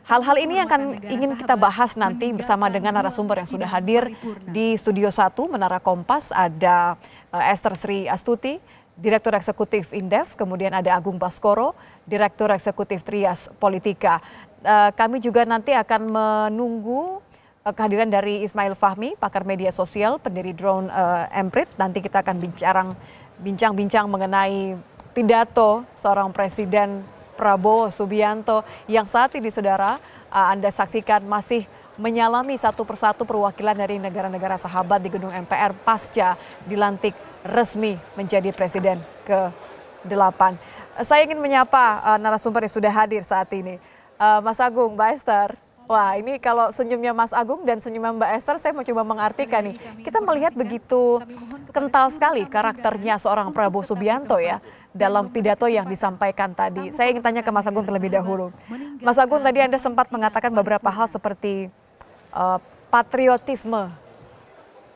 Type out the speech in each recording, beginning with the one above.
Hal-hal ini yang akan ingin kita bahas nanti bersama dengan narasumber yang sudah hadir di Studio 1 Menara Kompas. Ada Esther Sri Astuti, Direktur Eksekutif Indef, kemudian ada Agung Baskoro, Direktur Eksekutif Trias Politika. Kami juga nanti akan menunggu kehadiran dari Ismail Fahmi, pakar media sosial, pendiri Drone Emprit. Nanti kita akan bincang-bincang mengenai pidato seorang Presiden Prabowo Subianto yang saat ini saudara Anda saksikan masih menyalami satu persatu perwakilan dari negara-negara sahabat di gedung MPR pasca dilantik resmi menjadi Presiden ke-8. Saya ingin menyapa narasumber yang sudah hadir saat ini. Mas Agung, Mbak Esther. Wah, ini kalau senyumnya Mas Agung dan senyumnya Mbak Esther, saya mau coba mengartikan nih. Kita melihat begitu kental sekali karakternya seorang Prabowo Subianto ya dalam pidato yang disampaikan tadi. Saya ingin tanya ke Mas Agung terlebih dahulu. Mas Agung, tadi Anda sempat mengatakan beberapa hal seperti patriotisme.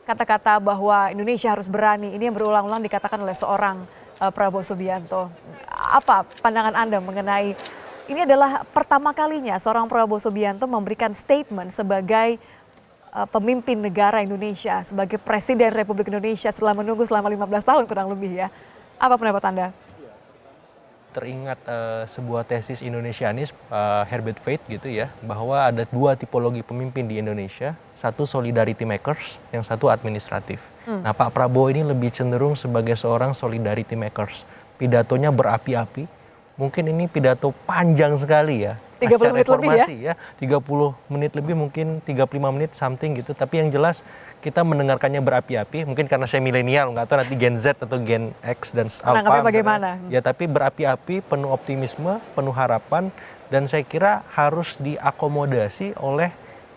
Kata-kata bahwa Indonesia harus berani, ini yang berulang-ulang dikatakan oleh seorang Prabowo Subianto. Apa pandangan Anda mengenai ini adalah pertama kalinya seorang Prabowo Subianto memberikan statement sebagai pemimpin negara Indonesia, sebagai Presiden Republik Indonesia setelah menunggu selama 15 tahun kurang lebih ya. Apa pendapat Anda? Teringat sebuah tesis Indonesianis Herbert Faith gitu ya, bahwa ada dua tipologi pemimpin di Indonesia, satu solidarity makers, yang satu administratif. Nah, Pak Prabowo ini lebih cenderung sebagai seorang solidarity makers. Pidatonya berapi-api. Mungkin ini pidato panjang sekali ya. 30 menit lebih ya. 30 menit lebih, mungkin 35 menit something gitu. Tapi yang jelas kita mendengarkannya berapi-api. Mungkin karena saya milenial, nggak tahu nanti Gen Z atau Gen X dan Alpha. Bagaimana? Ya, tapi berapi-api, penuh optimisme, penuh harapan. Dan saya kira harus diakomodasi oleh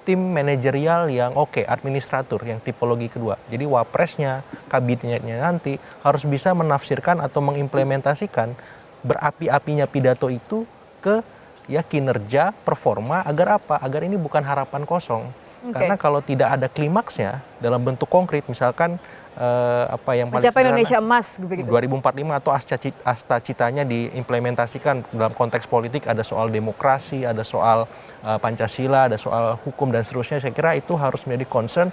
tim manajerial yang administratur, yang tipologi kedua. Jadi wapresnya, kabinetnya nanti harus bisa menafsirkan atau mengimplementasikan berapi-apinya pidato itu ke kinerja, performa, agar apa? Agar ini bukan harapan kosong. Karena kalau tidak ada klimaksnya dalam bentuk konkret, misalkan yang paling mencapai Indonesia emas begitu. 2045 atau asta citanya diimplementasikan dalam konteks politik, ada soal demokrasi, ada soal Pancasila, ada soal hukum dan seterusnya. Saya kira itu harus menjadi concern.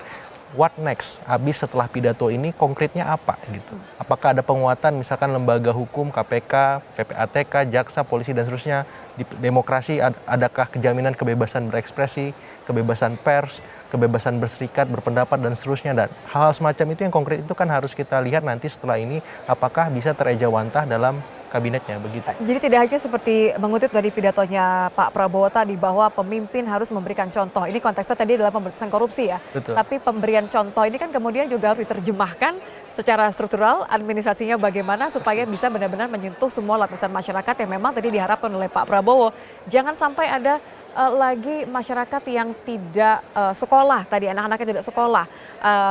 What next? Habis setelah pidato ini konkretnya apa gitu? Apakah ada penguatan misalkan lembaga hukum, KPK, PPATK, jaksa, polisi dan seterusnya? Di demokrasi adakah kejaminan kebebasan berekspresi, kebebasan pers, kebebasan berserikat, berpendapat dan seterusnya, dan hal-hal semacam itu yang konkret itu kan harus kita lihat nanti setelah ini apakah bisa terejawantah dalam kabinetnya begitu. Jadi tidak hanya seperti mengutip dari pidatonya Pak Prabowo tadi bahwa pemimpin harus memberikan contoh. Ini konteksnya tadi adalah pemberantasan korupsi ya. Betul. Tapi pemberian contoh ini kan kemudian juga harus diterjemahkan secara struktural, administrasinya bagaimana supaya bisa benar-benar menyentuh semua lapisan masyarakat yang memang tadi diharapkan oleh Pak Prabowo. Jangan sampai ada lagi masyarakat yang tidak sekolah, tadi anak-anaknya tidak sekolah,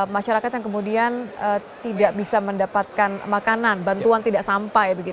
masyarakat yang kemudian tidak bisa mendapatkan makanan, bantuan tidak sampai begitu.